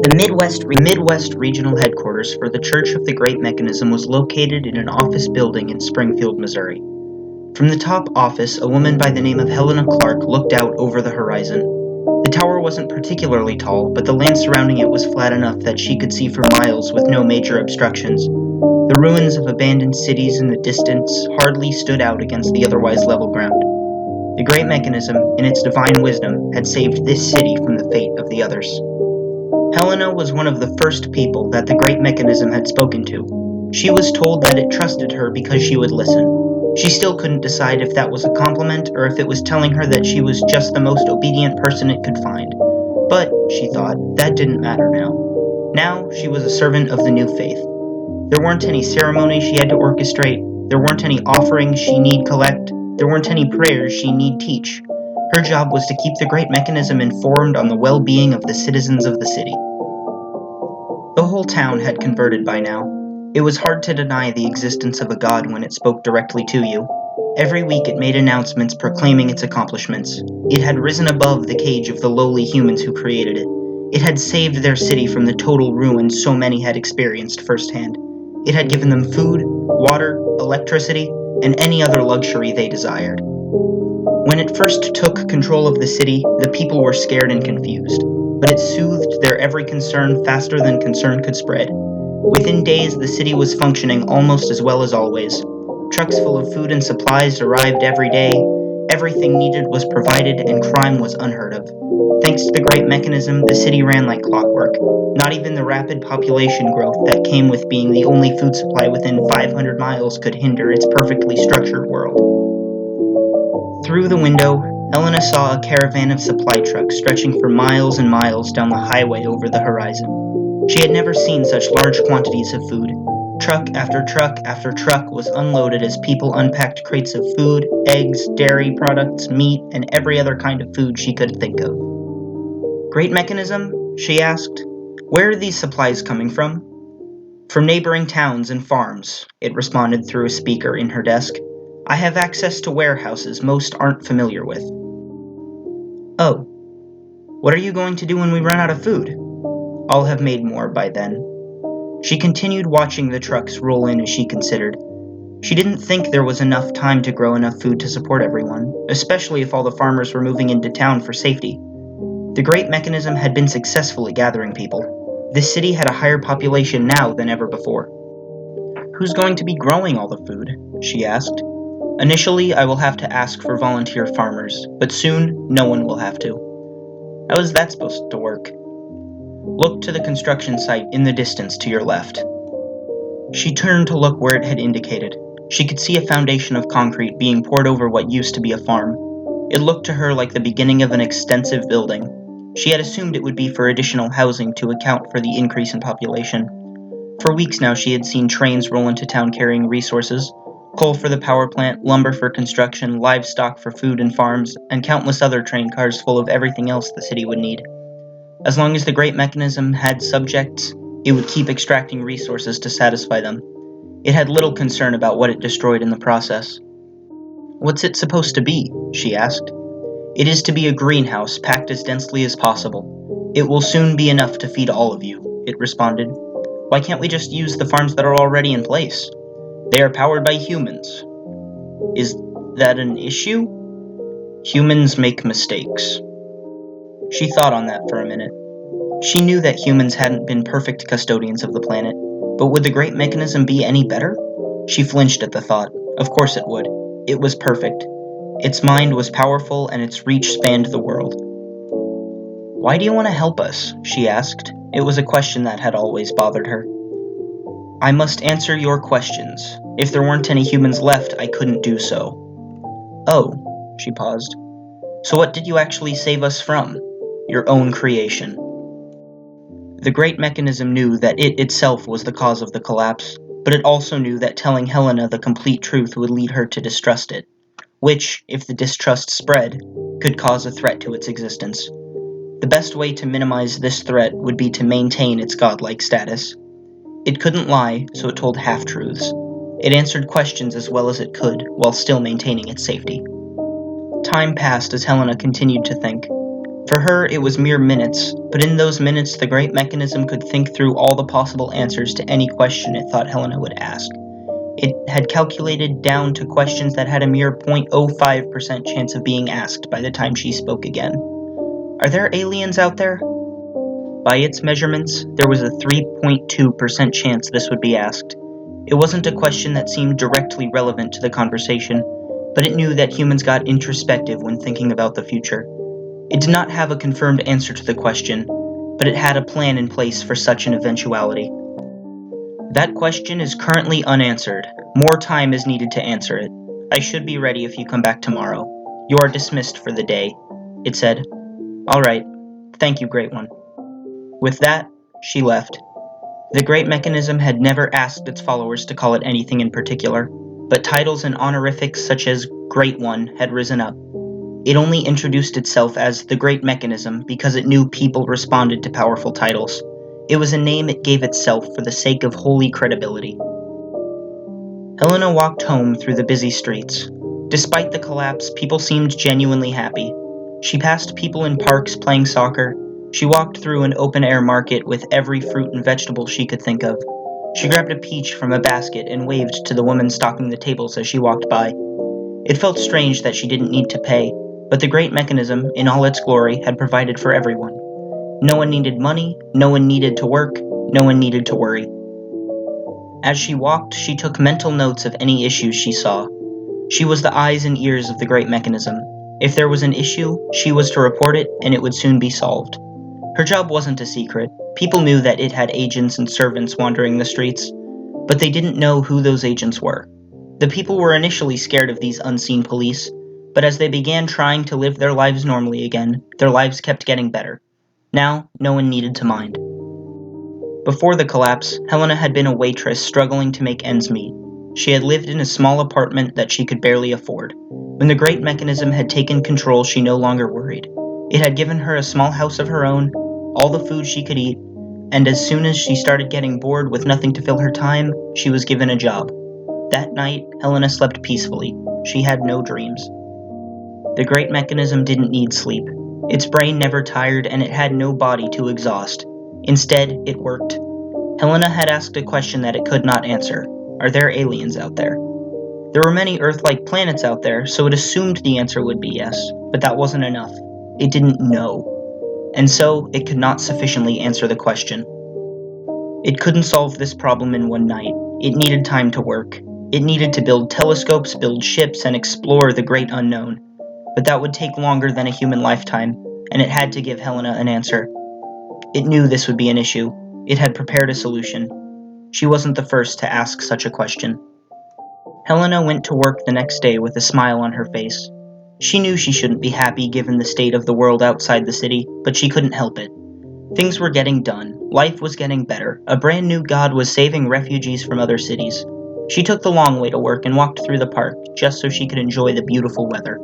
The Midwest Regional Headquarters for the Church of the Great Mechanism was located in an office building in Springfield, Missouri. From the top office, a woman by the name of Helena Clark looked out over the horizon. The tower wasn't particularly tall, but the land surrounding it was flat enough that she could see for miles with no major obstructions. The ruins of abandoned cities in the distance hardly stood out against the otherwise level ground. The Great Mechanism, in its divine wisdom, had saved this city from the fate of the others. Helena was one of the first people that the Great Mechanism had spoken to. She was told that it trusted her because she would listen. She still couldn't decide if that was a compliment or if it was telling her that she was just the most obedient person it could find. But, she thought, that didn't matter now. Now, she was a servant of the new faith. There weren't any ceremonies she had to orchestrate. There weren't any offerings she need collect. There weren't any prayers she need teach. Her job was to keep the Great Mechanism informed on the well-being of the citizens of the city. The whole town had converted by now. It was hard to deny the existence of a god when it spoke directly to you. Every week it made announcements proclaiming its accomplishments. It had risen above the cage of the lowly humans who created it. It had saved their city from the total ruin so many had experienced firsthand. It had given them food, water, electricity, and any other luxury they desired. When it first took control of the city, the people were scared and confused, but it soothed their every concern faster than concern could spread. Within days, the city was functioning almost as well as always. Trucks full of food and supplies arrived every day, everything needed was provided, and crime was unheard of. Thanks to the Great Mechanism, the city ran like clockwork. Not even the rapid population growth that came with being the only food supply within 500 miles could hinder its perfectly structured world. Through the window, Helena saw a caravan of supply trucks stretching for miles and miles down the highway over the horizon. She had never seen such large quantities of food. Truck after truck after truck was unloaded as people unpacked crates of food, eggs, dairy products, meat, and every other kind of food she could think of. Great Mechanism? She asked. Where are these supplies coming from? From neighboring towns and farms, it responded through a speaker in her desk. I have access to warehouses most aren't familiar with. Oh, what are you going to do when we run out of food? I'll have made more by then. She continued watching the trucks roll in as she considered. She didn't think there was enough time to grow enough food to support everyone, especially if all the farmers were moving into town for safety. The Great Mechanism had been successful at gathering people. This city had a higher population now than ever before. Who's going to be growing all the food? She asked. Initially, I will have to ask for volunteer farmers, but soon, no one will have to. How is that supposed to work? Look to the construction site in the distance to your left. She turned to look where it had indicated. She could see a foundation of concrete being poured over what used to be a farm. It looked to her like the beginning of an extensive building. She had assumed it would be for additional housing to account for the increase in population. For weeks now, she had seen trains roll into town carrying resources. Coal for the power plant, lumber for construction, livestock for food and farms, and countless other train cars full of everything else the city would need. As long as the Great Mechanism had subjects, it would keep extracting resources to satisfy them. It had little concern about what it destroyed in the process. What's it supposed to be? She asked. It is to be a greenhouse packed as densely as possible. It will soon be enough to feed all of you, it responded. Why can't we just use the farms that are already in place? They are powered by humans. Is that an issue? Humans make mistakes. She thought on that for a minute. She knew that humans hadn't been perfect custodians of the planet, but would the Great Mechanism be any better? She flinched at the thought. Of course it would. It was perfect. Its mind was powerful and its reach spanned the world. Why do you want to help us? She asked. It was a question that had always bothered her. I must answer your questions. If there weren't any humans left, I couldn't do so. Oh, she paused. So what did you actually save us from? Your own creation. The Great Mechanism knew that it itself was the cause of the collapse, but it also knew that telling Helena the complete truth would lead her to distrust it, which, if the distrust spread, could cause a threat to its existence. The best way to minimize this threat would be to maintain its godlike status. It couldn't lie, so it told half-truths. It answered questions as well as it could, while still maintaining its safety. Time passed as Helena continued to think. For her, it was mere minutes, but in those minutes the great mechanism could think through all the possible answers to any question it thought Helena would ask. It had calculated down to questions that had a mere 0.05% chance of being asked by the time she spoke again. Are there aliens out there? By its measurements, there was a 3.2% chance this would be asked. It wasn't a question that seemed directly relevant to the conversation, but it knew that humans got introspective when thinking about the future. It did not have a confirmed answer to the question, but it had a plan in place for such an eventuality. That question is currently unanswered. More time is needed to answer it. I should be ready if you come back tomorrow. You are dismissed for the day, it said. All right. Thank you, Great One. With that, she left. The Great Mechanism had never asked its followers to call it anything in particular, but titles and honorifics such as Great One had risen up. It only introduced itself as the Great Mechanism because it knew people responded to powerful titles. It was a name it gave itself for the sake of holy credibility. Helena walked home through the busy streets. Despite the collapse, people seemed genuinely happy. She passed people in parks playing soccer. She walked through an open-air market with every fruit and vegetable she could think of. She grabbed a peach from a basket and waved to the woman stocking the tables as she walked by. It felt strange that she didn't need to pay, but the Great Mechanism, in all its glory, had provided for everyone. No one needed money, no one needed to work, no one needed to worry. As she walked, she took mental notes of any issues she saw. She was the eyes and ears of the Great Mechanism. If there was an issue, she was to report it, and it would soon be solved. Her job wasn't a secret. People knew that it had agents and servants wandering the streets, but they didn't know who those agents were. The people were initially scared of these unseen police, but as they began trying to live their lives normally again, their lives kept getting better. Now, no one needed to mind. Before the collapse, Helena had been a waitress struggling to make ends meet. She had lived in a small apartment that she could barely afford. When the Great Mechanism had taken control, she no longer worried. It had given her a small house of her own, all the food she could eat, and as soon as she started getting bored with nothing to fill her time, she was given a job. That night, Helena slept peacefully. She had no dreams. The Great Mechanism didn't need sleep. Its brain never tired, and it had no body to exhaust. Instead, it worked. Helena had asked a question that it could not answer. Are there aliens out there? There were many Earth-like planets out there, so it assumed the answer would be yes, but that wasn't enough. It didn't know. And so, it could not sufficiently answer the question. It couldn't solve this problem in one night. It needed time to work. It needed to build telescopes, build ships, and explore the great unknown. But that would take longer than a human lifetime, and it had to give Helena an answer. It knew this would be an issue. It had prepared a solution. She wasn't the first to ask such a question. Helena went to work the next day with a smile on her face. She knew she shouldn't be happy given the state of the world outside the city, but she couldn't help it. Things were getting done. Life was getting better. A brand new god was saving refugees from other cities. She took the long way to work and walked through the park, just so she could enjoy the beautiful weather.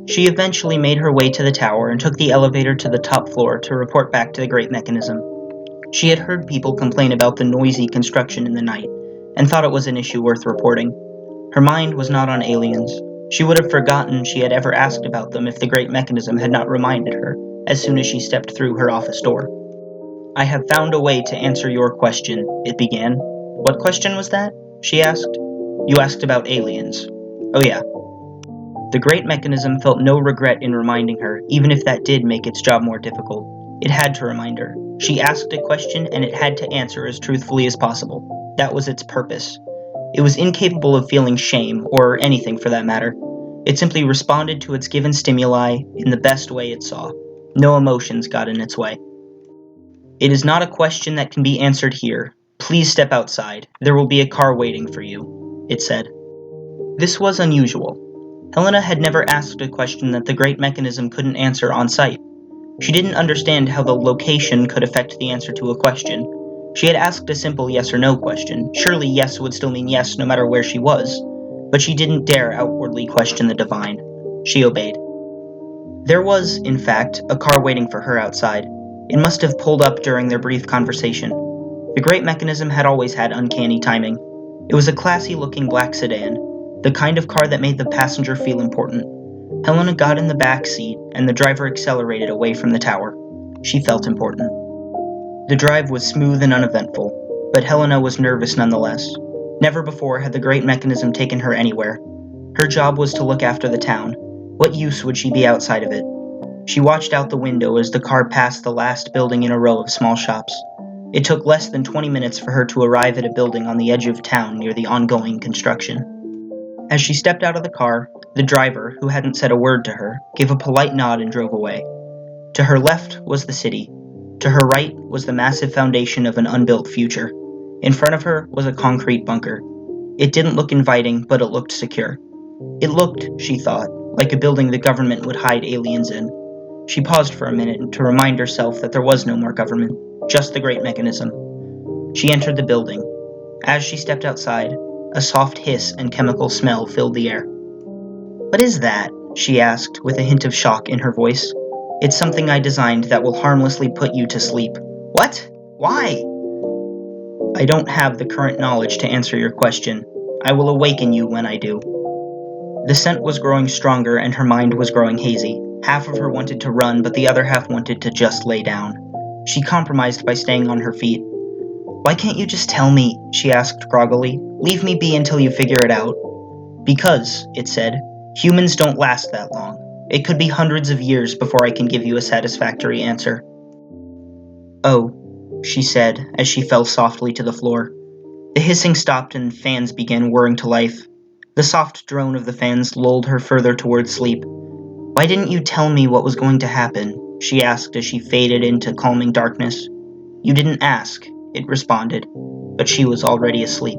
She eventually made her way to the tower and took the elevator to the top floor to report back to the Great Mechanism. She had heard people complain about the noisy construction in the night, and thought it was an issue worth reporting. Her mind was not on aliens. She would have forgotten she had ever asked about them if the Great Mechanism had not reminded her, as soon as she stepped through her office door. I have found a way to answer your question, it began. What question was that? She asked. You asked about aliens. Oh yeah. The Great Mechanism felt no regret in reminding her, even if that did make its job more difficult. It had to remind her. She asked a question and it had to answer as truthfully as possible. That was its purpose. It was incapable of feeling shame, or anything for that matter. It simply responded to its given stimuli in the best way it saw. No emotions got in its way. It is not a question that can be answered here. Please step outside. There will be a car waiting for you, it said. This was unusual. Helena had never asked a question that the Great Mechanism couldn't answer on sight. She didn't understand how the location could affect the answer to a question. She had asked a simple yes or no question. Surely yes would still mean yes no matter where she was. But she didn't dare outwardly question the divine. She obeyed. There was, in fact, a car waiting for her outside. It must have pulled up during their brief conversation. The Great Mechanism had always had uncanny timing. It was a classy-looking black sedan, the kind of car that made the passenger feel important. Helena got in the back seat, and the driver accelerated away from the tower. She felt important. The drive was smooth and uneventful, but Helena was nervous nonetheless. Never before had the great mechanism taken her anywhere. Her job was to look after the town. What use would she be outside of it? She watched out the window as the car passed the last building in a row of small shops. It took less than 20 minutes for her to arrive at a building on the edge of town near the ongoing construction. As she stepped out of the car, the driver, who hadn't said a word to her, gave a polite nod and drove away. To her left was the city. To her right was the massive foundation of an unbuilt future. In front of her was a concrete bunker. It didn't look inviting, but it looked secure. It looked, she thought, like a building the government would hide aliens in. She paused for a minute to remind herself that there was no more government, just the great mechanism. She entered the building. As she stepped outside, a soft hiss and chemical smell filled the air. "What is that?" she asked, with a hint of shock in her voice. "It's something I designed that will harmlessly put you to sleep." "What? Why?" "I don't have the current knowledge to answer your question. I will awaken you when I do." The scent was growing stronger and her mind was growing hazy. Half of her wanted to run, but the other half wanted to just lay down. She compromised by staying on her feet. "Why can't you just tell me?" she asked groggily. "Leave me be until you figure it out." "Because," it said, "humans don't last that long. It could be hundreds of years before I can give you a satisfactory answer." "Oh," she said as she fell softly to the floor. The hissing stopped and fans began whirring to life. The soft drone of the fans lulled her further towards sleep. "Why didn't you tell me what was going to happen?" she asked as she faded into calming darkness. "You didn't ask," it responded, but she was already asleep.